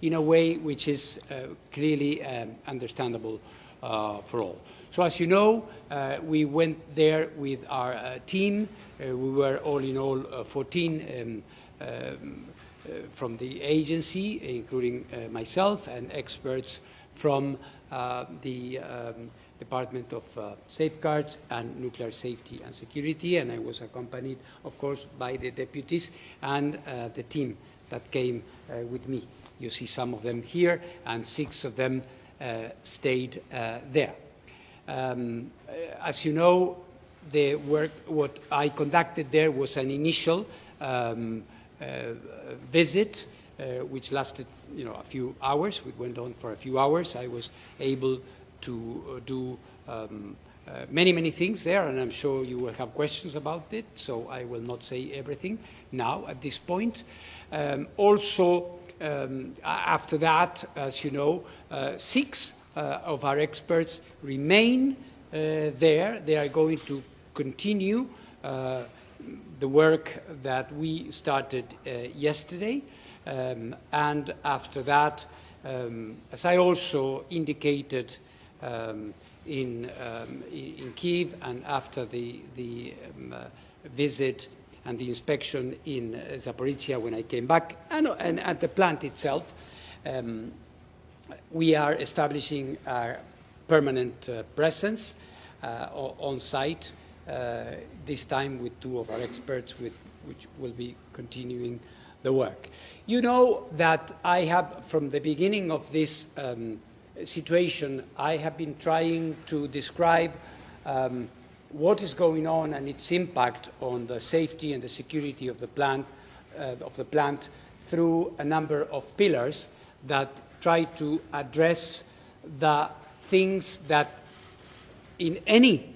in a way which is clearly understandable for all. So as you know, we went there with our team. We were all in all 14 from the agency, including myself and experts from the Department of Safeguards and Nuclear Safety and Security, and I was accompanied, of course, by the deputies and the team that came with me. You see some of them here, and 6 of them stayed there. As you know, the work, what I conducted there was an initial visit, which lasted, a few hours. We went on for a few hours. I was able to do many things there, and I'm sure you will have questions about it, so I will not say everything now at this point. Also, after that, as you know, 6 of our experts remain there. They are going to continue the work that we started yesterday, and after that, as I also indicated in Kyiv, and after the visit and the inspection in Zaporizhzhia when I came back, and at the plant itself, we are establishing a permanent presence on site, this time with 2 of our experts, which will be continuing the work. You know that I have, from the beginning of this situation, I have been trying to describe what is going on and its impact on the safety and the security of the plant through a number of pillars that try to address the things that in any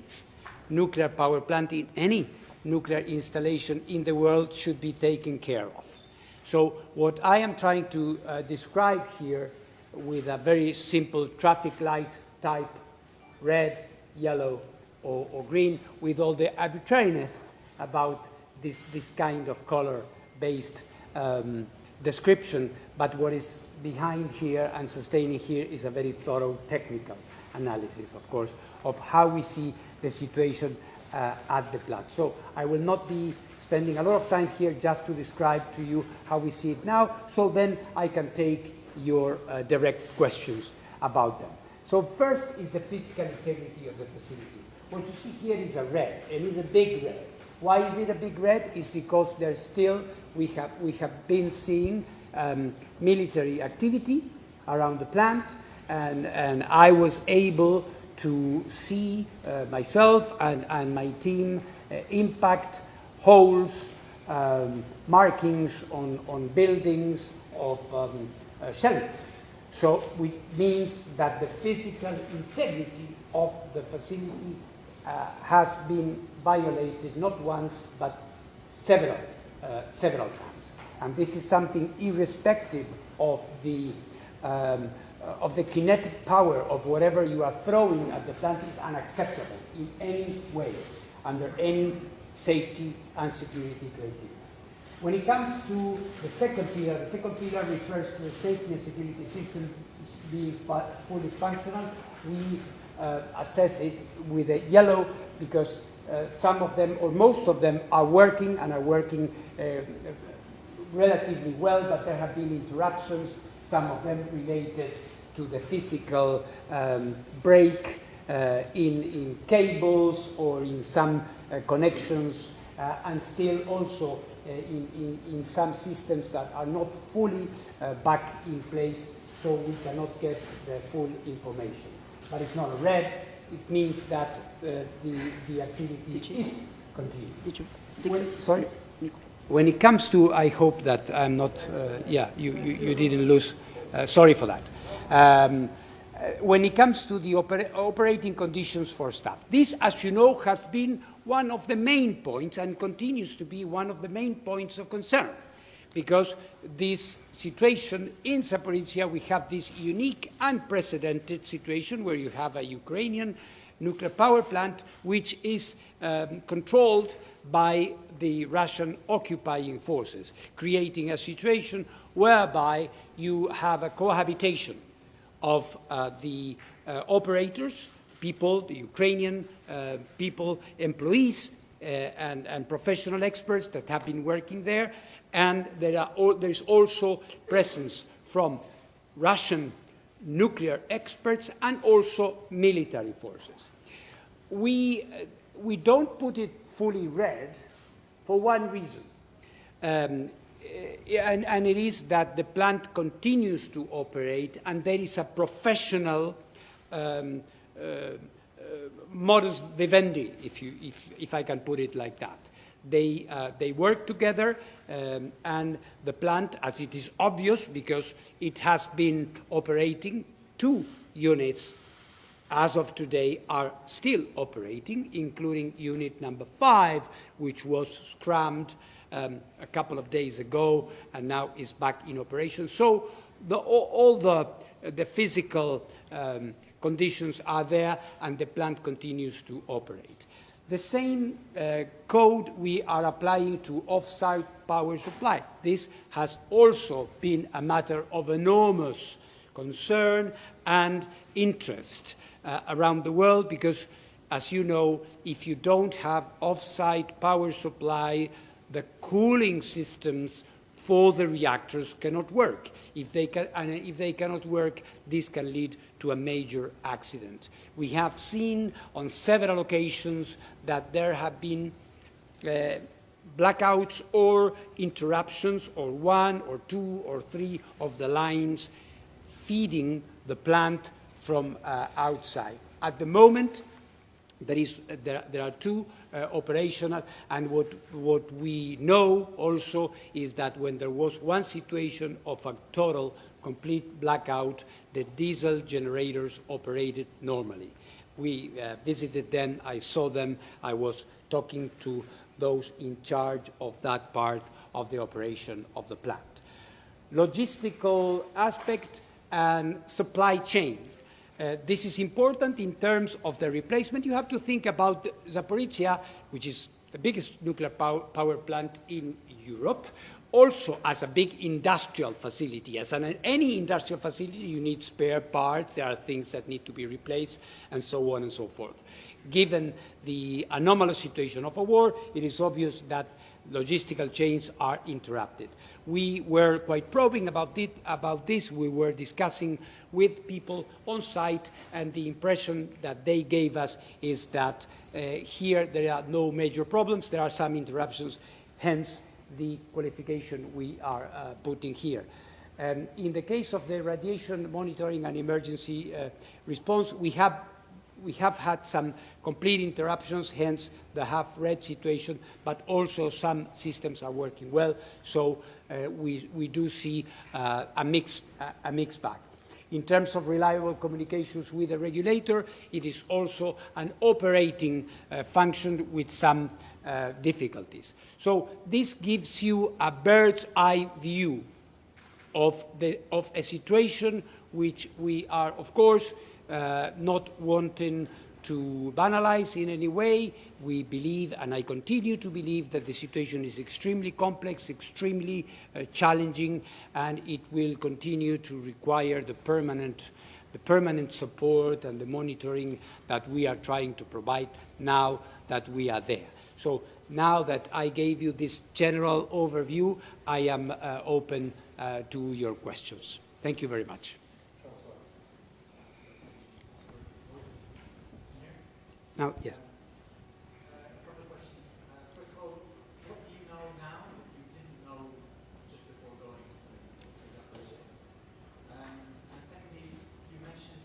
nuclear power plant, in any nuclear installation in the world should be taken care of. So what I am trying to describe here with a very simple traffic light type, red, yellow, or green, with all the arbitrariness about this kind of color-based description, but what is behind here and sustaining here is a very thorough technical analysis, of course, of how we see the situation at the plant. So I will not be spending a lot of time here just to describe to you how we see it now, so then I can take your direct questions about them. So first is the physical integrity of the facilities. What you see here is a red, and it's a big red. Why is it a big red? It's because there's still, we have been seeing military activity around the plant, and I was able to see myself and my team impact holes, markings on buildings of shelling. So which means that the physical integrity of the facility has been violated not once but several times. And this is something irrespective of the kinetic power of whatever you are throwing at the plant is unacceptable in any way, under any safety and security criteria. When it comes to the second pillar refers to the safety and security system being fully functional. We assess it with a yellow because some of them, or most of them, are working and are working relatively well, but there have been interruptions, some of them related to the physical break in cables or in some connections, and still also in some systems that are not fully back in place, so we cannot get the full information. But it's not a red, it means that the activity is continuing. Sorry? When it comes to, I hope that I'm not, you didn't lose, sorry for that. When it comes to the operating conditions for staff, this, as you know, has been one of the main points and continues to be one of the main points of concern, because this situation in Zaporizhzhia, we have this unique, unprecedented situation where you have a Ukrainian nuclear power plant which is controlled by the Russian occupying forces, creating a situation whereby you have a cohabitation of the operators, people, the Ukrainian people, employees, and professional experts that have been working there. And there's also presence from Russian nuclear experts and also military forces. We don't put it fully red for one reason. And it is that the plant continues to operate, and there is a professional modus vivendi, if I can put it like that. They work together, and the plant, as it is obvious, because it has been operating, 2 units as of today are still operating, including unit number 5, which was scrammed a couple of days ago and now is back in operation. So all the physical conditions are there, and the plant continues to operate. The same code we are applying to off-site power supply. This has also been a matter of enormous concern and interest around the world, because, as you know, if you don't have off-site power supply, the cooling systems for the reactors cannot work. If they cannot work, this can lead to a major accident. We have seen on several occasions that there have been blackouts or interruptions, or 1 or 2 or 3 of the lines feeding the plant from outside. At the moment, there are 2 operational, and what we know also is that when there was one situation of a total, complete blackout, the diesel generators operated normally. We visited them, I saw them, I was talking to those in charge of that part of the operation of the plant. Logistical aspect and supply chain. This is important in terms of the replacement. You have to think about Zaporizhzhia, which is the biggest nuclear power plant in Europe, also as a big industrial facility. As any industrial facility, you need spare parts, there are things that need to be replaced, and so on and so forth. Given the anomalous situation of a war, it is obvious that logistical chains are interrupted. We were quite probing about this. We were discussing with people on site, and the impression that they gave us is that here there are no major problems. There are some interruptions, hence the qualification we are putting here. In the case of the radiation monitoring and emergency response, we have had some complete interruptions, hence the half-red situation, but also some systems are working well, so we do see a mixed bag. In terms of reliable communications with the regulator, it is also an operating function with some difficulties. So this gives you a bird's eye view of a situation which we are, of course, not wanting to banalize in any way. We believe, and I continue to believe, that the situation is extremely complex, extremely challenging, and it will continue to require the permanent support and the monitoring that we are trying to provide now that we are there. So now that I gave you this general overview, I am open to your questions. Thank you very much. Now, yes. A couple of questions. First of all, what do you know now that you didn't know just before going to Zaporizhzhia? And secondly, you mentioned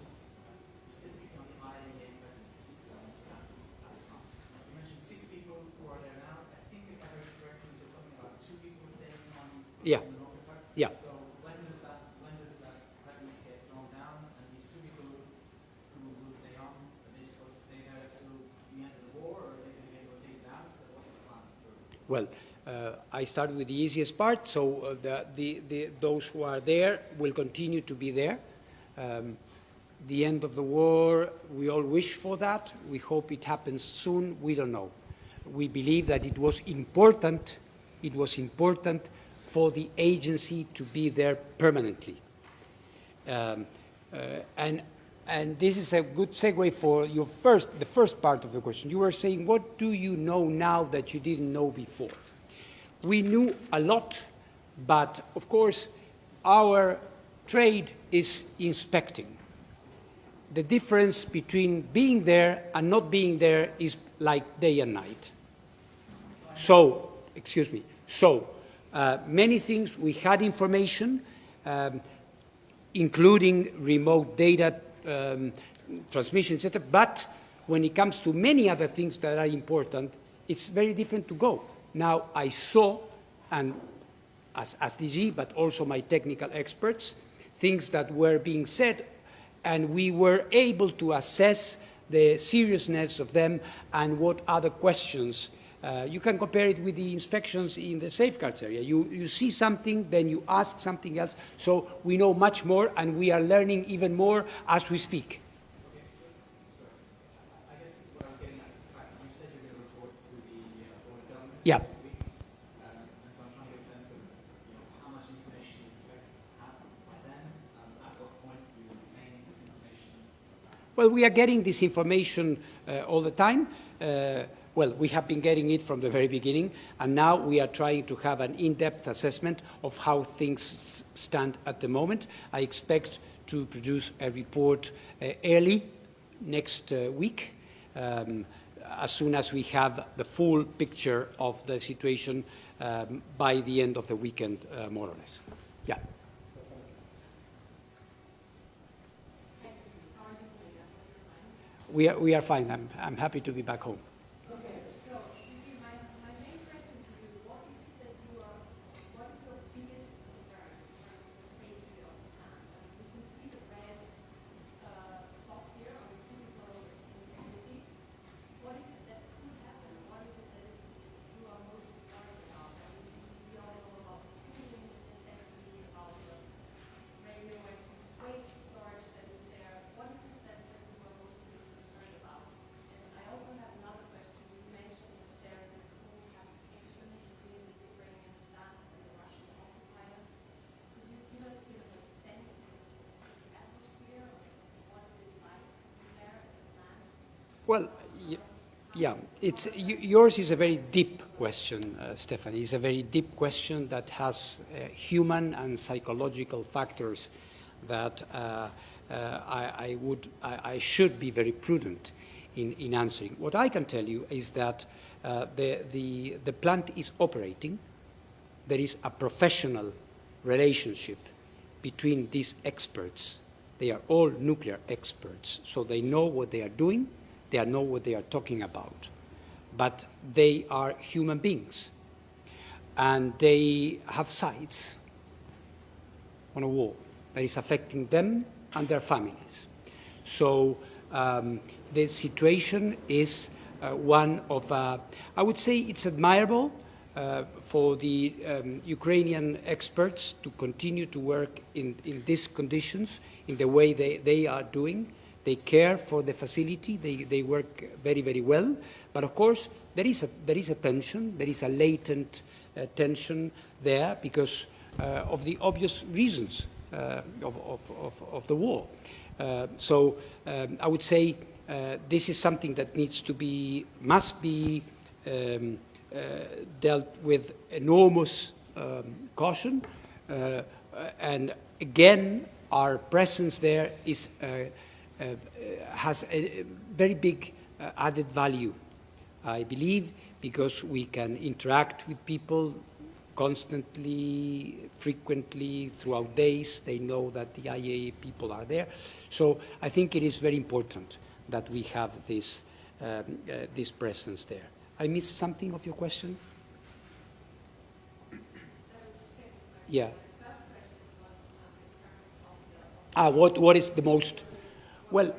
specifically on the IAEA presence at the time. You mentioned 6 people who are there now. I think if I heard correctly, you said something about 2 people staying on the longer term. Yeah. So when does that presence get drawn down? And these 2 people who will stay on, are they supposed to stay there till the end of the war, or are they going to get rotated out? So what's the plan? Well, I start with the easiest part. So those who are there will continue to be there. The end of the war, we all wish for that. We hope it happens soon. We don't know. We believe that it was important for the agency to be there permanently. And this is a good segue for the first part of the question. You were saying, what do you know now that you didn't know before? We knew a lot, but of course, our trade is inspecting. The difference between being there and not being there is like day and night. So, excuse me, many things, we had information, including remote data transmission, etc. But when it comes to many other things that are important, it's very different to go. Now, I saw, and as DG, but also my technical experts, things that were being said, and we were able to assess the seriousness of them and what other questions. You can compare it with the inspections in the safeguards area. You see something, then you ask something else. So we know much more, and we are learning even more as we speak. Okay, so I guess what I was getting at is the fact that you said you're going to report to the board of governors Yeah. next week. And so I'm trying to get a sense of how much information you expect to have by then. At what point you obtain this information? Well, we are getting this information all the time. Well, we have been getting it from the very beginning, and now we are trying to have an in-depth assessment of how things stand at the moment. I expect to produce a report early next week, as soon as we have the full picture of the situation by the end of the weekend, more or less. Yeah. We are fine. I'm happy to be back home. Well, yeah, yours is a very deep question, Stephanie. It's a very deep question that has human and psychological factors that I should be very prudent in answering. What I can tell you is that the plant is operating. There is a professional relationship between these experts. They are all nuclear experts, so they know what they are doing. They know what they are talking about, but they are human beings, and they have sights on a wall that is affecting them and their families. So the situation is one of, I would say it's admirable for the Ukrainian experts to continue to work in these conditions, in the way they are doing. They care for the facility. They work very, very well. But of course, there is a tension. There is a latent tension there because of the obvious reasons of the war. So I would say this is something that must be dealt with enormous caution. And again, our presence there has a very big added value, I believe, because we can interact with people constantly, frequently, throughout days. They know that the IAEA people are there. So I think it is very important that we have this presence there. I missed something of your question? Yeah. What is the most? Well,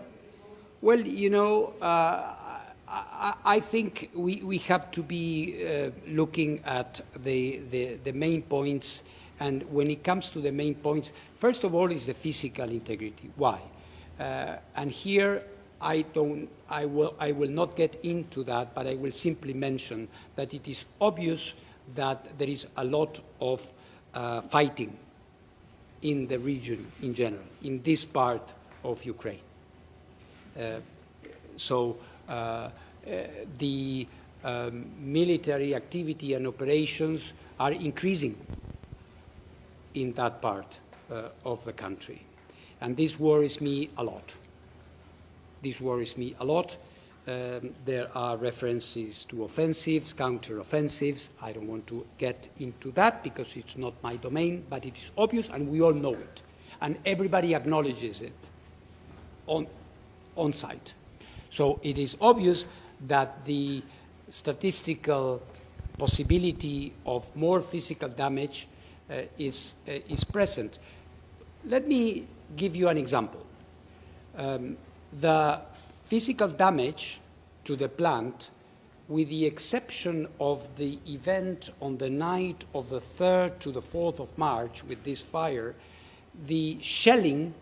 you know, I think we have to be looking at the main points, and when it comes to the main points, first of all is the physical integrity. Why? And here I will not get into that, but I will simply mention that it is obvious that there is a lot of fighting in the region in general, in this part of Ukraine. The military activity and operations are increasing in that part of the country. And this worries me a lot. This worries me a lot. There are references to offensives, counter-offensives. I don't want to get into that because it's not my domain, but it is obvious and we all know it. And everybody acknowledges it on site. So it is obvious that the statistical possibility of more physical damage is present. Let me give you an example. The physical damage to the plant, with the exception of the event on the night of the 3rd to the 4th of March with this fire, the shelling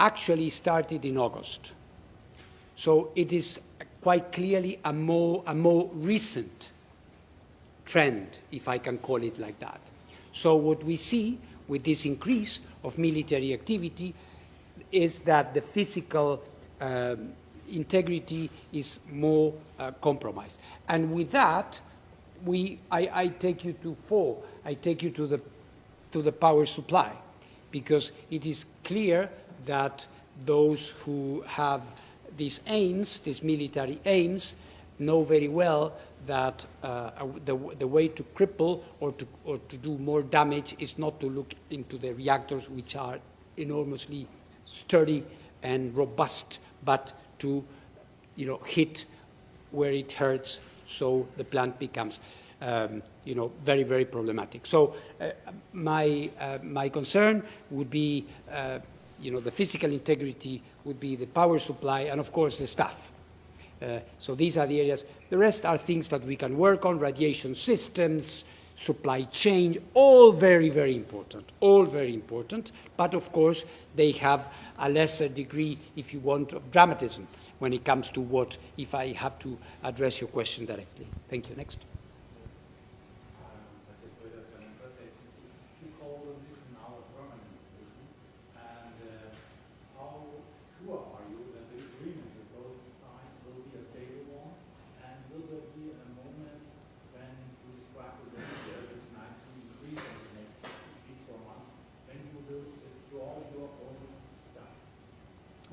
actually started in August. So it is quite clearly a more recent trend, if I can call it like that. So what we see with this increase of military activity is that the physical integrity is more compromised. And with that, I take you to four. I take you to the power supply, because it is clear that those who have these aims, these military aims, know very well that the way to cripple or to do more damage is not to look into the reactors, which are enormously sturdy and robust, but to hit where it hurts, so the plant becomes very, very problematic. So my concern would be the physical integrity would be the power supply and, of course, the staff. So these are the areas. The rest are things that we can work on: radiation systems, supply chain, all very, very important, all very important. But, of course, they have a lesser degree, if you want, of dramatism when it comes to what, if I have to address your question directly. Thank you. Next.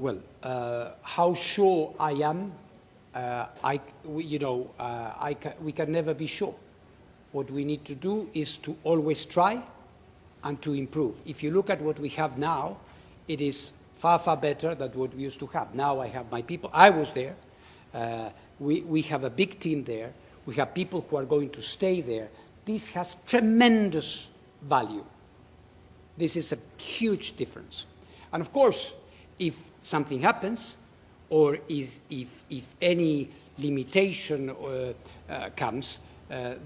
Well, how sure I am, we can never be sure. What we need to do is to always try and to improve. If you look at what we have now, it is far, far better than what we used to have. Now I have my people. I was there. We have a big team there. We have people who are going to stay there. This has tremendous value. This is a huge difference. And of course, if something happens, or if any limitation comes,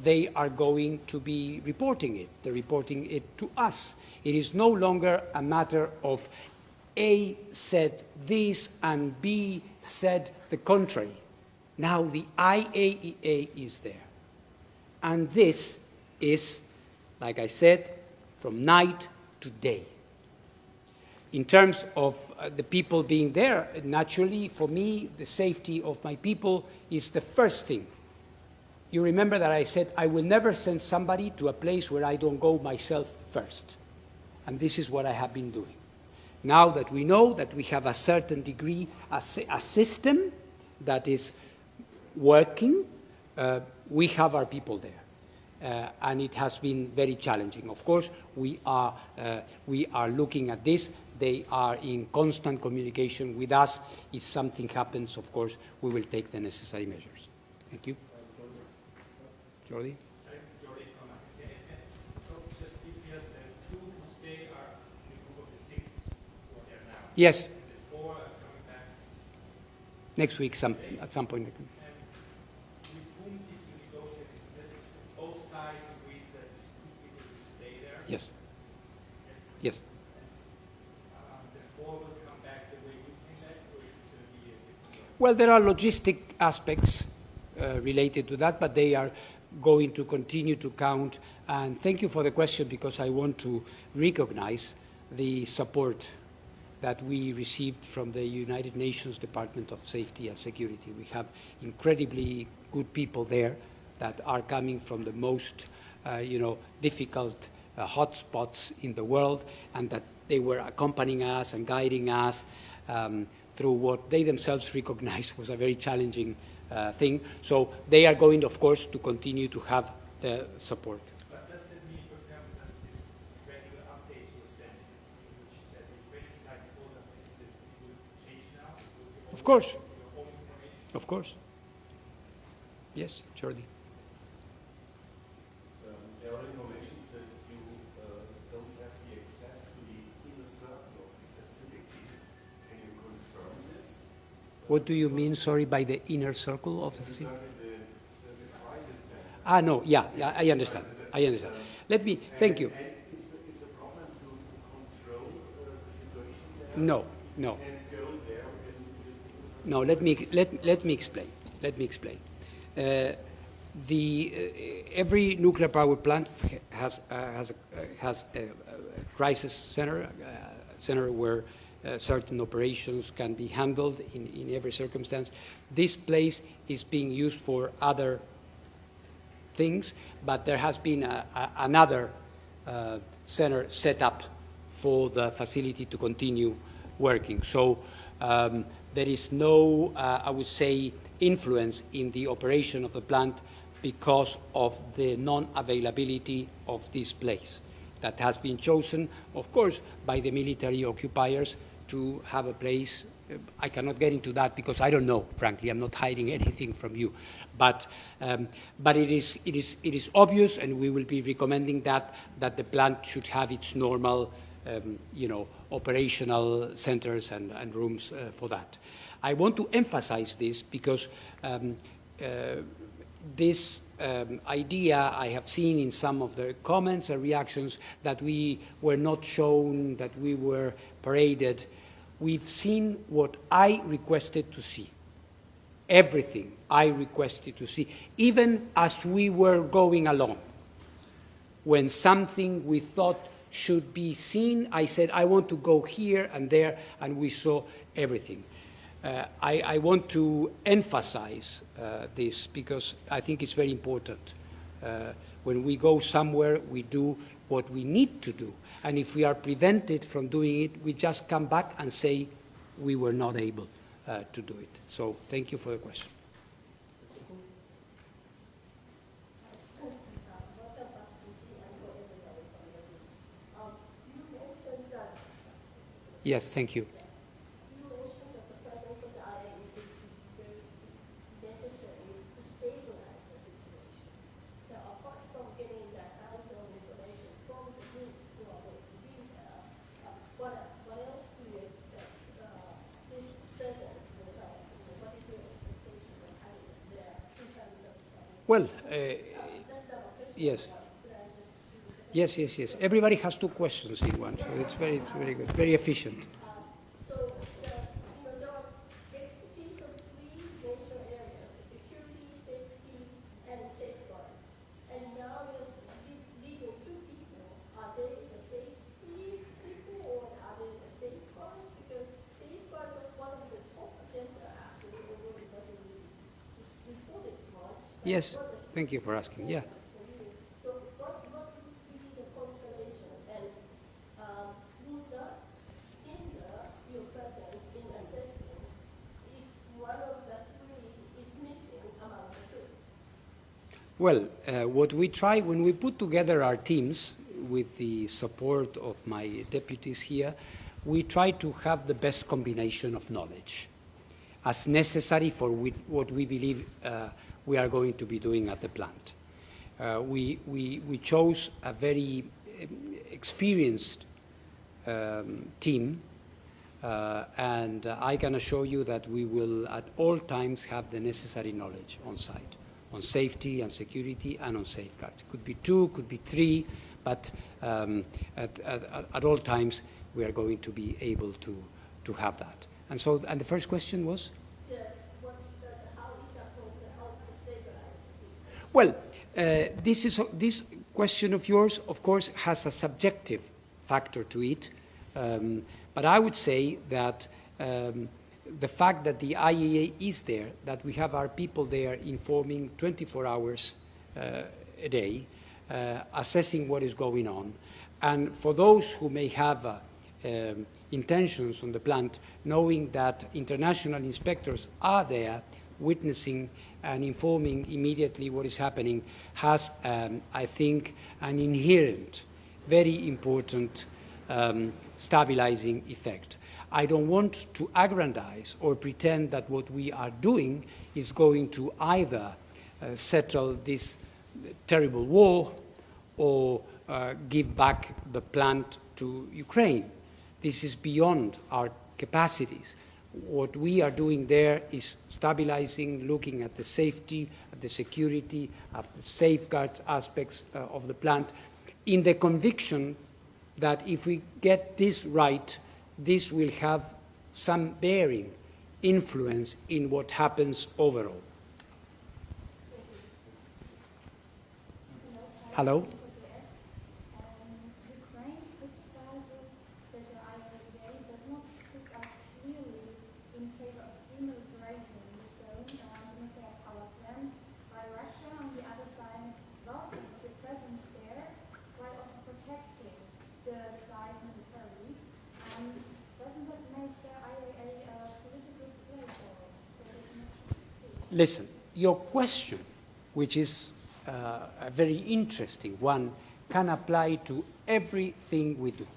they are going to be reporting it. They're reporting it to us. It is no longer a matter of A said this and B said the contrary. Now the IAEA is there. And this is, like I said, from night to day. In terms of the people being there, naturally, for me, the safety of my people is the first thing. You remember that I said I will never send somebody to a place where I don't go myself first. And this is what I have been doing. Now that we know that we have a certain degree, a system that is working, we have our people there. And it has been very challenging. Of course, we are looking at this. They are in constant communication with us. If something happens, of course, we will take the necessary measures. Thank you. Jordi? Jordi from IAEA. So just to be clear, the two who stay are the group of the 6 who are there now? Yes. And the 4 are coming back? Next week, at some point. And with whom did you negotiate? Is that both sides agreed that these 2 people will stay there? Yes. Yes. The 4 will come back the way you came back, or is it going to be a different way? Well, there are logistic aspects related to that, but they are going to continue to count. And thank you for the question, because I want to recognize the support that we received from the United Nations Department of Safety and Security. We have incredibly good people there that are coming from the most difficult hotspots in the world, and that they were accompanying us and guiding us through what they themselves recognized was a very challenging thing. So they are going, of course, to continue to have the support. But does that mean, for example, that these regular updates you were sending, which you said is very insightful, that this will change now? Of course. Your own information? Of course. Yes, Jordi. There are informations that you don't have the access to the inner circle of the facility. Can you confirm this? What do you mean, sorry, by the inner circle of the facility? The crisis center. Ah, no, yeah, I understand. I understand. Let me, thank you. And it's a problem to control the situation there. No, no. And go there in this inner circle. No, let me explain. Let me explain. Every nuclear power plant has a crisis center, a center where certain operations can be handled in every circumstance. This place is being used for other things, but there has been another center set up for the facility to continue working. So there is no, I would say, influence in the operation of the plant because of the non-availability of this place that has been chosen, of course, by the military occupiers to have a place. I cannot get into that because I don't know, frankly. I'm not hiding anything from you. But it is obvious, and we will be recommending that the plant should have its normal operational centers and rooms for that. I want to emphasize this because this idea I have seen in some of the comments and reactions that we were not shown, that we were paraded. We've seen what I requested to see. Everything I requested to see, even as we were going along. When something we thought should be seen, I said, I want to go here and there, and we saw everything. I want to emphasize this because I think it's very important. When we go somewhere, we do what we need to do. And if we are prevented from doing it, we just come back and say we were not able to do it. So thank you for the question. Yes, thank you. You mentioned that the presence of the IAEA is very necessary to stabilize the situation. Now, apart from getting that hands-on information from the group who are going to be there, what else do you expect this presence will help? What is your expectation of having it there in terms of Well, that's not a question. yes. Could I just Yes. Everybody has two questions in one, so it's very good, very efficient. So, there are expertise of three major areas: security, safety, and safeguards. And now you're leading two people. Are they the safety people or are they the safeguards? Because safeguards was one of the top agenda actually, although it wasn't really reported much. Yes, thank you for asking. Yeah. So what would be the constellation, and would that hinder your presence in assessing if one of the three is missing among the two? Well, what we try, when we put together our teams with the support of my deputies here, we try to have the best combination of knowledge as necessary for what we believe we are going to be doing at the plant. We chose a very experienced team, and I can assure you that we will at all times have the necessary knowledge on site, on safety and security and on safeguards. Could be two, could be three, but at all times we are going to be able to have that. And so, and the first question was? How is that going to help stabilize the situation? Well, this question of yours, of course, has a subjective factor to it, But I would say that the fact that the IAEA is there, that we have our people there informing 24 hours a day, assessing what is going on, and for those who may have intentions on the plant, knowing that international inspectors are there witnessing and informing immediately what is happening, has, I think, an inherent, very important stabilizing effect. I don't want to aggrandize or pretend that what we are doing is going to either settle this terrible war or give back the plant to Ukraine. This is beyond our capacities. What we are doing there is stabilizing, looking at the safety, at the security, at the safeguards aspects of the plant, in the conviction that if we get this right, this will have some bearing, influence in what happens overall. Hello? Ukraine criticizes that the IAEA does not speak up clearly in favor of demilitarizing the zone around the nuclear power plant, while Russia, on the other side, welcomes the presence there, while also protecting the site militarily. Doesn't that make the IAEA a political playboy? Listen, your question, which is a very interesting one, can apply to everything we do.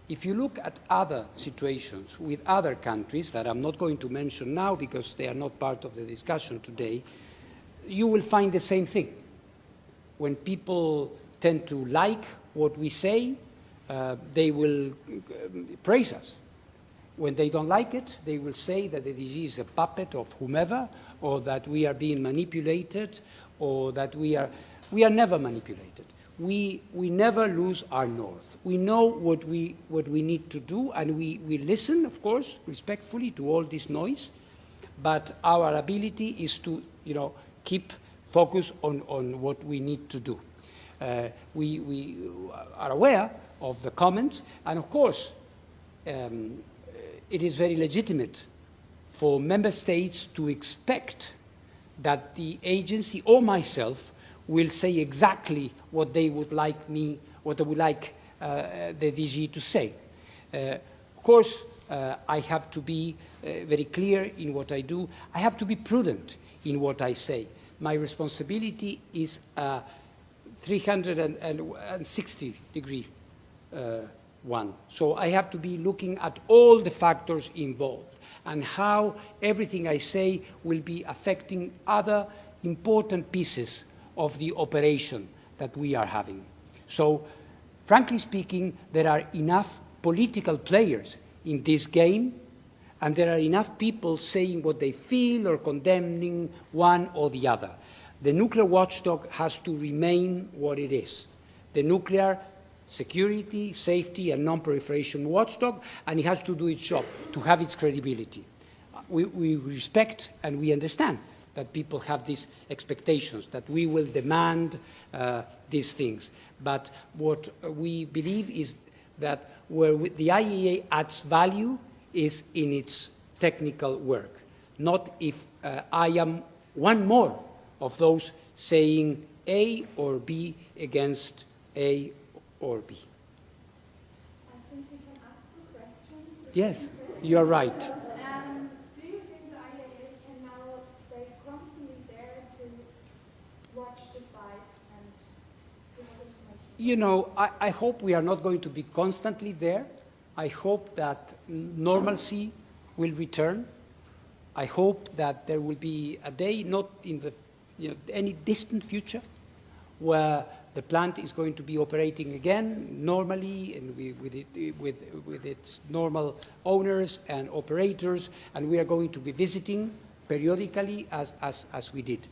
If you look at other situations with other countries that I'm not going to mention now because they are not part of the discussion today, you will find the same thing. When people tend to like what we say, they will praise us. When they don't like it, they will say that the DG is a puppet of whomever, or that we are being manipulated, or that we are never manipulated. We never lose our north. We know what we need to do, and we listen, of course, respectfully to all this noise, but our ability is to, keep focus on what we need to do. We are aware of the comments, and of course, it is very legitimate for member states to expect that the agency or myself will say exactly what they would like what they would like the DG to say. Of course, I have to be very clear in what I do. I have to be prudent in what I say. My responsibility is a 360-degree one. So I have to be looking at all the factors involved and how everything I say will be affecting other important pieces of the operation that we are having. So, frankly speaking, there are enough political players in this game, and there are enough people saying what they feel or condemning one or the other. The nuclear watchdog has to remain what it is. The nuclear security, safety, and non-proliferation watchdog, and it has to do its job, to have its credibility. We respect and we understand that people have these expectations, that we will demand these things. But what we believe is that where the IAEA adds value is in its technical work, not if I am one more of those saying A or B against A or B. I think we can ask two questions. Yes, you are right. Do you think the IAEA can now stay constantly there to watch the site and give us information? I hope we are not going to be constantly there. I hope that normalcy will return. I hope that there will be a day, not in the any distant future, where the plant is going to be operating again normally and with its normal owners and operators, and we are going to be visiting periodically as we did.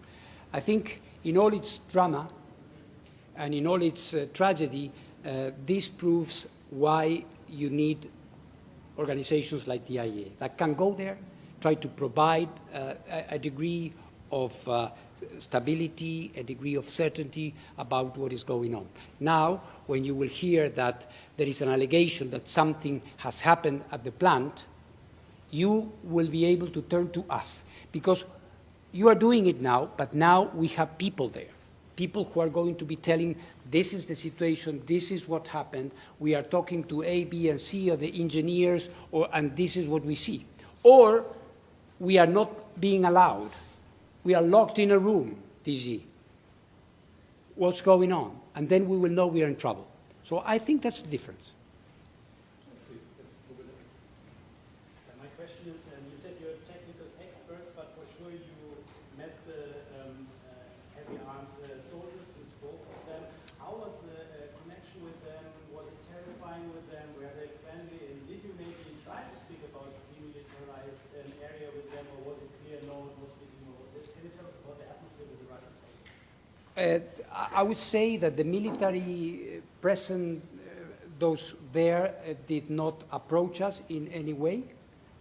I think in all its drama and in all its tragedy, this proves why you need organizations like the IAEA that can go there, try to provide a degree of stability, a degree of certainty about what is going on. Now, when you will hear that there is an allegation that something has happened at the plant, you will be able to turn to us, because you are doing it now, but now we have people there, people who are going to be telling, this is the situation, this is what happened, we are talking to A, B, and C, or the engineers, and this is what we see. Or we are not being allowed. We are locked in a room, DG. What's going on? And then we will know we are in trouble. So I think that's the difference. My question is, you said you're technical experts, but for sure you met the heavy armed soldiers, you spoke with them. How was the connection with them? Was it terrifying with them? Were they friendly? And did you maybe try to speak about demilitarized an area with them, or was it clear no one was speaking about this? Can you tell us about the atmosphere with the Russian soldiers? I would say that the military present, those there did not approach us in any way,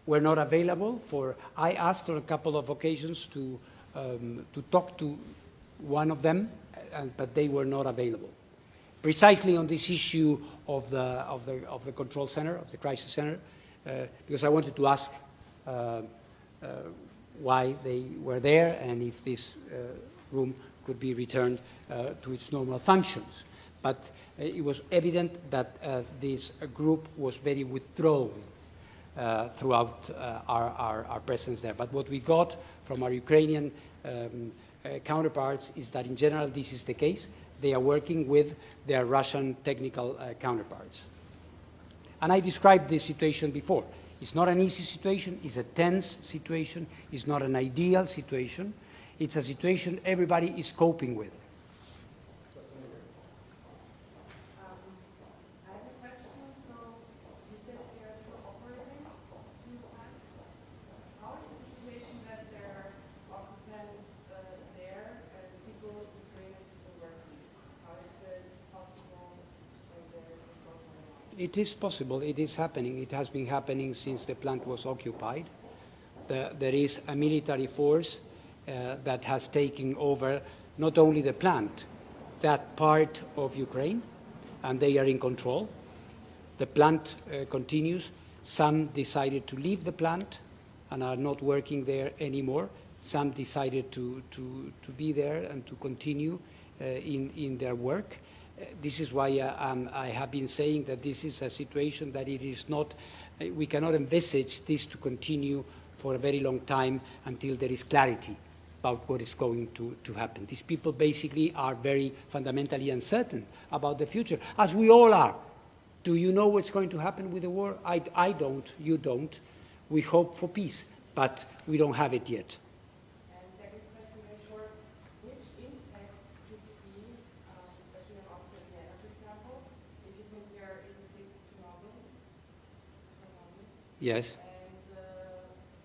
were not available for. I asked on a couple of occasions to talk to one of them, but they were not available. Precisely on this issue of the control center, of the crisis center, because I wanted to ask why they were there and if this room could be returned to its normal functions. But it was evident that this group was very withdrawn throughout our presence there. But what we got from our Ukrainian counterparts is that in general this is the case. They are working with their Russian technical counterparts. And I described this situation before. It's not an easy situation, it's a tense situation, it's not an ideal situation. It's a situation everybody is coping with. I have a question. So you said they are still operating two plants. How is the situation that there are occupants there and people, Ukrainian people working? How is this possible when there is control going on? It is possible, it is happening. It has been happening since the plant was occupied. There is a military force that has taken over not only the plant, that part of Ukraine, and they are in control. The plant continues. Some decided to leave the plant and are not working there anymore. Some decided to be there and to continue in their work. This is why I have been saying that this is a situation that it is not, we cannot envisage this to continue for a very long time until there is clarity about what is going to happen. These people basically are very fundamentally uncertain about the future, as we all are. Do you know what's going to happen with the war? I don't, you don't. We hope for peace, but we don't have it yet. And second question, very short, which impact could be, especially on Austria and Vienna, for example, if you compare 86 to Chernobyl? Yes.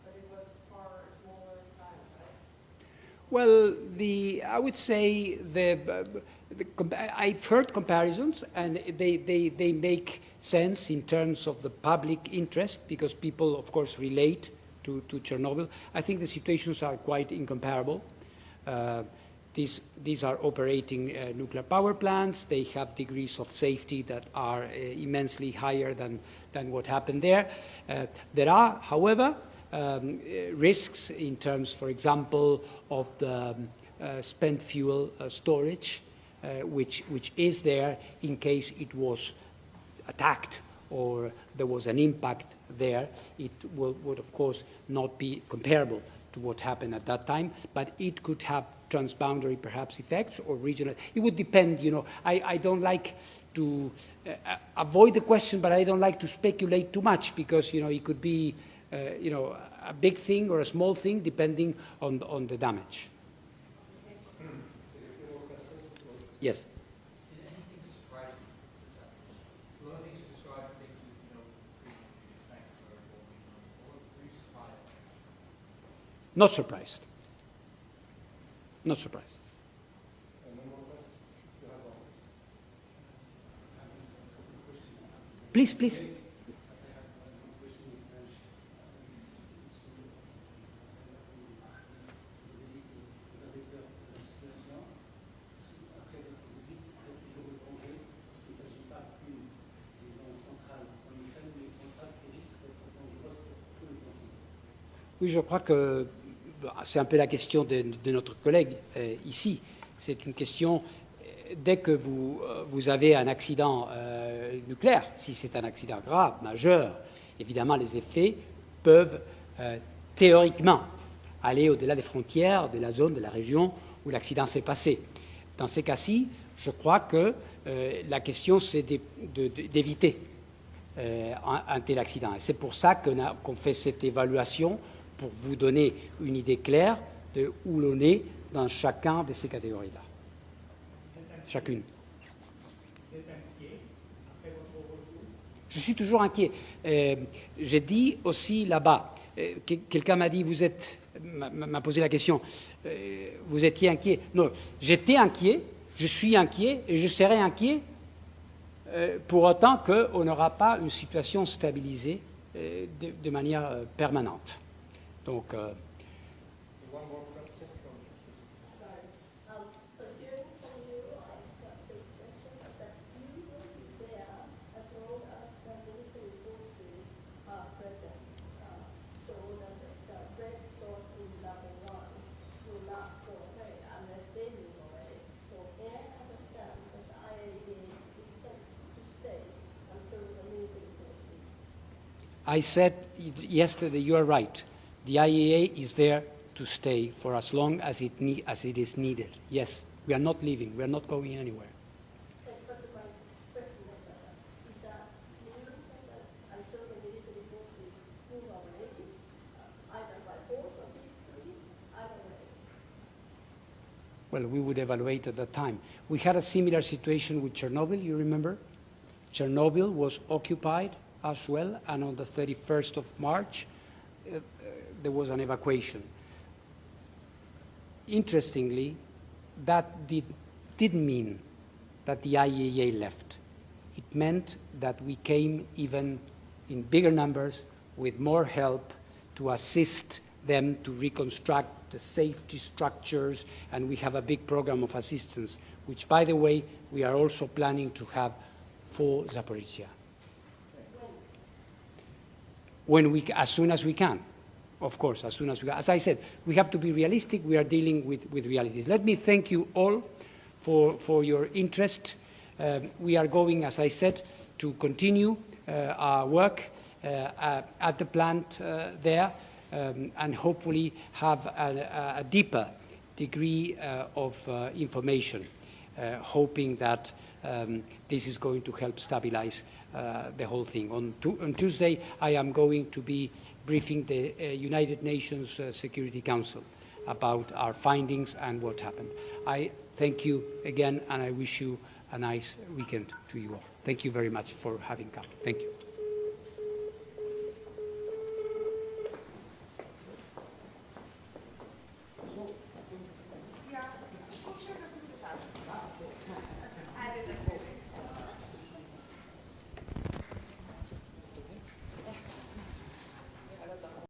But it was far smaller time, right? Well, I would say I've heard comparisons, and they make sense in terms of the public interest, because people, of course, relate to Chernobyl. I think the situations are quite incomparable. These are operating nuclear power plants. They have degrees of safety that are immensely higher than what happened there. There are, however, risks in terms, for example, of the spent fuel storage, which is there in case it was attacked or there was an impact there. It would, of course, not be comparable to what happened at that time, but it could have transboundary, perhaps, effects or regional. It would depend, you know. I don't like to avoid the question, but I don't like to speculate too much, because, you know, it could be, you know, a big thing or a small thing, depending on the damage. Yes. Did anything surprise you with this application? A lot of things you described are things that you know previously you'd expect or what we've known before. Were you surprised? Not surprised. Not surprised. Please, please. Oui, je crois que c'est un peu la question de notre collègue ici. C'est une question, dès que vous avez un accident nucléaire, si c'est un accident grave, majeur, évidemment les effets peuvent théoriquement aller au-delà des frontières, de la zone, de la région où l'accident s'est passé. Dans ces cas-ci, je crois que la question, c'est d'éviter un tel accident. Et c'est pour ça qu'on fait cette évaluation, pour vous donner une idée claire de où l'on est dans chacun de ces catégories-là. Chacune. Vous êtes inquiet après votre retour? Je suis toujours inquiet. J'ai dit aussi là-bas, quelqu'un m'a dit, m'a posé la question, vous étiez inquiet? Non, j'étais inquiet, je suis inquiet et je serai inquiet pour autant qu'on n'aura pas une situation stabilisée de manière permanente. Donc, One more question from Sorry. So hearing from you, I got the impression that you will be there as long as the military forces are present. So that the red dot in level 1 will not go away unless they move away. So may I understand that the IAEA is set to stay until the military forces? I said yesterday, you are right. The IAEA is there to stay for as long as it is needed. Yes, we are not leaving. We are not going anywhere. But my question is that you say that until the military forces move away, either by force or peacefully, either way. Well, we would evaluate at that time. We had a similar situation with Chernobyl, you remember? Chernobyl was occupied as well, and on the 31st of March, there was an evacuation. Interestingly, that didn't mean that the IAEA left. It meant that we came even in bigger numbers with more help to assist them to reconstruct the safety structures, and we have a big program of assistance, which, by the way, we are also planning to have for Zaporizhzhia. As soon as we can. Of course, as soon as we can. As I said, we have to be realistic. We are dealing with realities. Let me thank you all for your interest. We are going, as I said, to continue our work at the plant there and hopefully have a deeper degree of information, hoping that this is going to help stabilize the whole thing. On Tuesday, I am going to be briefing the United Nations Security Council about our findings and what happened. I thank you again, and I wish you a nice weekend to you all. Thank you very much for having come. Thank you.